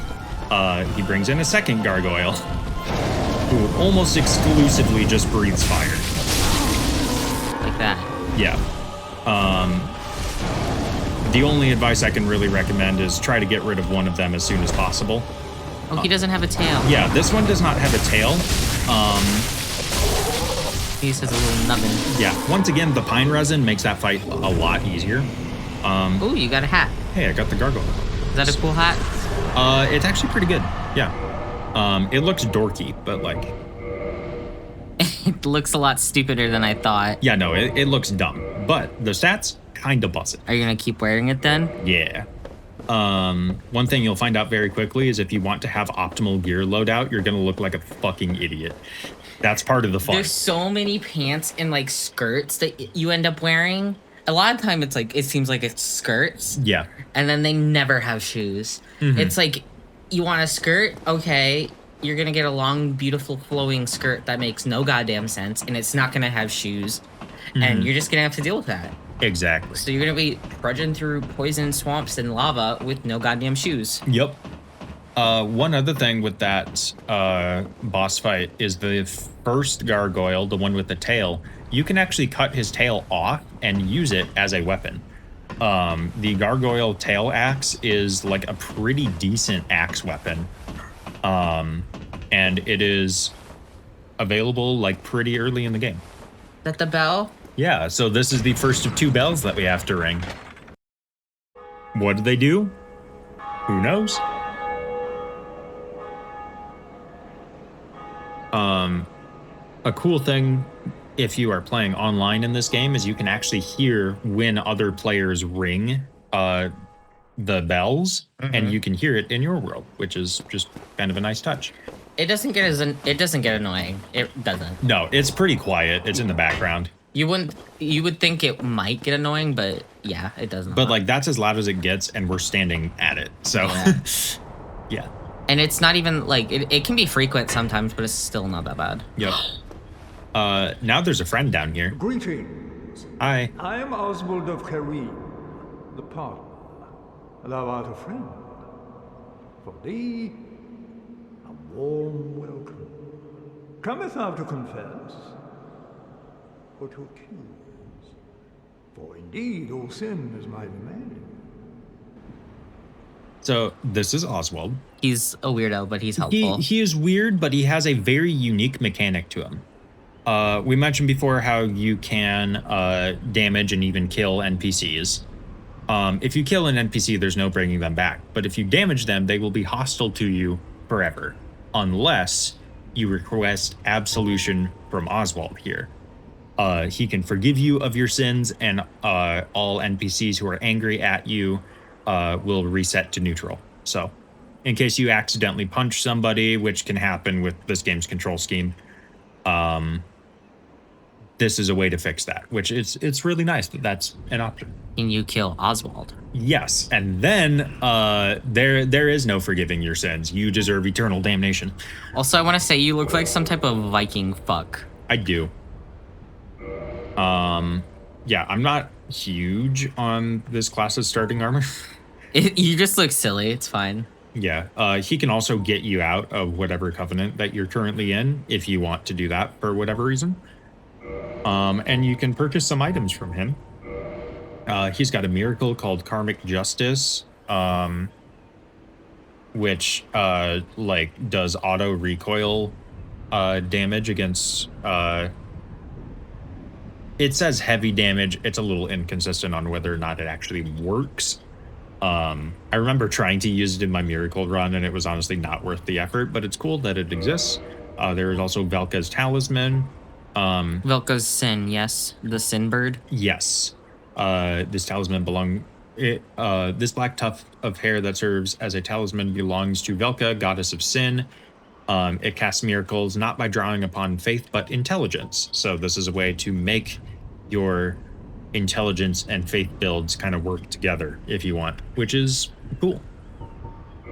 he brings in a second gargoyle who almost exclusively just breathes fire. Like that. Yeah. The only advice I can really recommend is try to get rid of one of them as soon as possible. Oh, he doesn't have a tail. Yeah, this one does not have a tail. He just has a little nubbin. Yeah, once again, the pine resin makes that fight a lot easier. Oh, you got a hat. Hey, I got the gargoyle. Is that a cool hat? It's actually pretty good. Yeah. It looks dorky, but like... It looks a lot stupider than I thought. Yeah, no, it looks dumb. But the stats kind of buzz it. Are you gonna keep wearing it then? Yeah. One thing you'll find out very quickly is if you want to have optimal gear loadout, you're gonna look like a fucking idiot. That's part of the fun. There's so many pants and like skirts that you end up wearing. A lot of time it's like, it seems like it's skirts. Yeah. And then they never have shoes. Mm-hmm. It's like, you want a skirt? Okay. You're gonna get a long, beautiful, flowing skirt that makes no goddamn sense, and it's not gonna have shoes. And you're just gonna have to deal with that. Exactly. So you're gonna be trudging through poison swamps and lava with no goddamn shoes. Yep. One other thing with that boss fight is the first gargoyle, the one with the tail, you can actually cut his tail off and use it as a weapon. The gargoyle tail axe is like a pretty decent axe weapon. And it is available like pretty early in the game. Is that the bell? Yeah, so this is the first of 2 bells that we have to ring. What do they do? Who knows? A cool thing if you are playing online in this game is you can actually hear when other players ring the bells, and you can hear it in your world, which is just kind of a nice touch. It doesn't get annoying. It doesn't. No, it's pretty quiet. It's in the background. You would think it might get annoying, but yeah, it doesn't. But like that's as loud as it gets, and we're standing at it. So Yeah. yeah. And it's not even like it can be frequent sometimes, but it's still not that bad. Yep. Now there's a friend down here. Greetings. Hi. I am Oswald of Kareem, the partner. Thou art a friend. For thee, a warm welcome. Cometh thou to confess, or to accuse? For indeed all sin is my domain. So this is Oswald. He's a weirdo, but he's helpful. He is weird, but he has a very unique mechanic to him. We mentioned before how you can damage and even kill NPCs. If you kill an NPC, there's no bringing them back. But if you damage them, they will be hostile to you forever, unless you request absolution from Oswald here. He can forgive you of your sins, and all NPCs who are angry at you will reset to neutral. So, in case you accidentally punch somebody, which can happen with this game's control scheme, this is a way to fix that, which it's really nice that that's an option. Can you kill Oswald? Yes, and then there is no forgiving your sins. You deserve eternal damnation. Also, I want to say you look like some type of Viking fuck. I do. Yeah, I'm not huge on this class's starting armor. You just look silly. It's fine. Yeah, he can also get you out of whatever covenant that you're currently in if you want to do that for whatever reason. And you can purchase some items from him. He's got a miracle called Karmic Justice, which like does auto recoil damage against it says heavy damage. It's a little inconsistent on whether or not it actually works. I remember trying to use it in my miracle run, and it was honestly not worth the effort, but it's cool that it exists. There is also Velka's Talisman. Velka's sin, yes. The sin bird. Yes. This talisman this black tuft of hair that serves as a talisman belongs to Velka, goddess of sin. It casts miracles not by drawing upon faith, but intelligence. So this is a way to make your intelligence and faith builds kind of work together if you want, which is cool.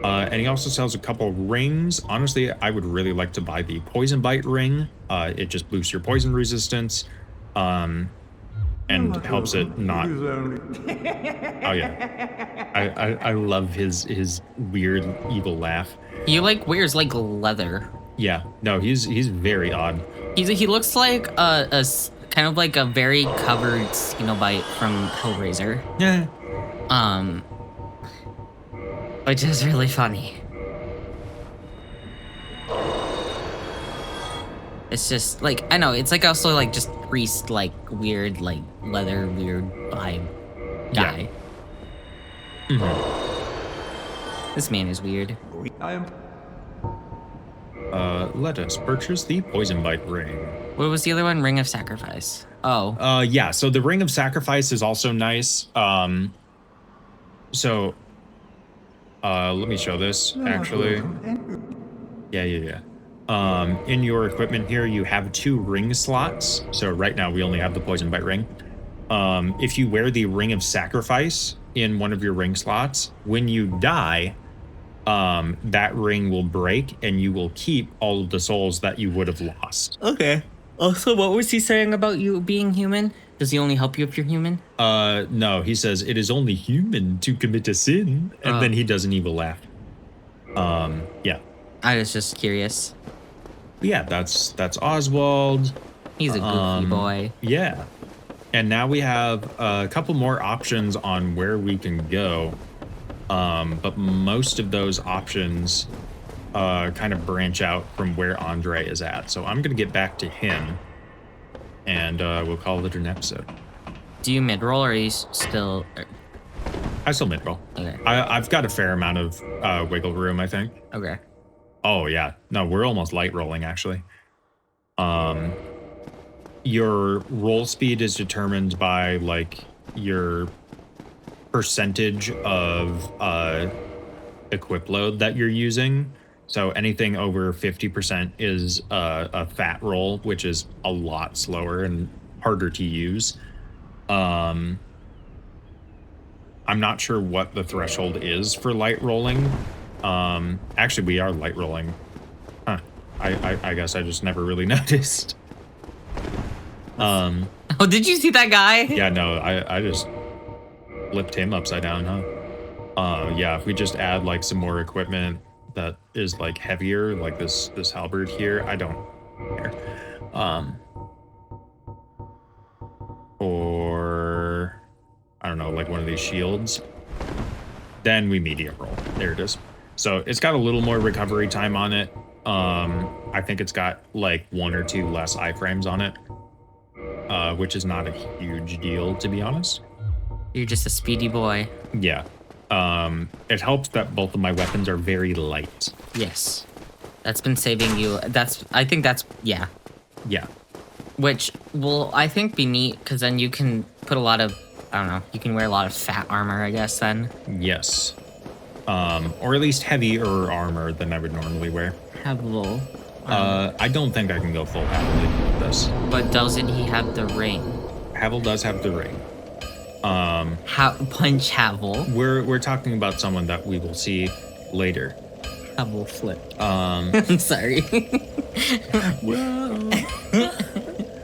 And he also sells a couple rings. Honestly, I would really like to buy the poison bite ring. It just boosts your poison resistance, and helps it not. Oh yeah, I love his weird evil laugh. He like wears like leather. Yeah, no, he's very odd. He looks like a kind of like a very covered Cenobite from Hellraiser. Yeah. Which is really funny. It's just like, I know, it's like also like just priest, like weird, like leather, weird vibe guy. Yeah. Mm-hmm. This man is weird. I am. Let us purchase the poison bite ring. What was the other one? Ring of Sacrifice. Oh. Yeah, so the ring of sacrifice is also nice. So let me show this actually. Yeah. In your equipment here, you have 2 ring slots. So right now we only have the poison bite ring. If you wear the ring of sacrifice in one of your ring slots, when you die, that ring will break and you will keep all of the souls that you would have lost. Okay. Also, what was he saying about you being human? Does he only help you if you're human? No, he says it is only human to commit a sin, and then he does an evil laugh. Yeah. I was just curious. Yeah, that's Oswald. He's a goofy boy. Yeah. And now we have a couple more options on where we can go. But most of those options kind of branch out from where Andre is at. So I'm going to get back to him and we'll call it an episode. Do you mid-roll or are you still... I still mid-roll. Okay. I've got a fair amount of wiggle room, I think. Okay. Oh, yeah. No, we're almost light rolling, actually. Your roll speed is determined by, like, your percentage of equip load that you're using. So anything over 50% is a fat roll, which is a lot slower and harder to use. I'm not sure what the threshold is for light rolling. Actually, we are light rolling. Huh. I guess I just never really noticed. Oh, did you see that guy? Yeah, no, I just flipped him upside down, huh? Yeah, if we just add like some more equipment that is like heavier, like this halberd here, I don't care. Or I don't know, like one of these shields. Then we medium roll. There it is. So it's got a little more recovery time on it. I think it's got like 1 or 2 less iframes on it, which is not a huge deal, to be honest. You're just a speedy boy. Yeah. It helps that both of my weapons are very light. Yes. That's been saving you. I think that's, yeah. Yeah. Which will, I think, be neat, because then you can put a lot of, I don't know, you can wear a lot of fat armor, I guess, then. Yes. Or at least heavier armor than I would normally wear. Havel. I don't think I can go full Havel with this. But doesn't he have the ring? Havel does have the ring. Punch Havel. We're talking about someone that we will see later. Havel flip. I'm sorry.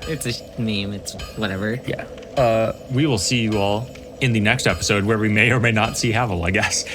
It's a meme. It's whatever. Yeah. We will see you all in the next episode where we may or may not see Havel, I guess.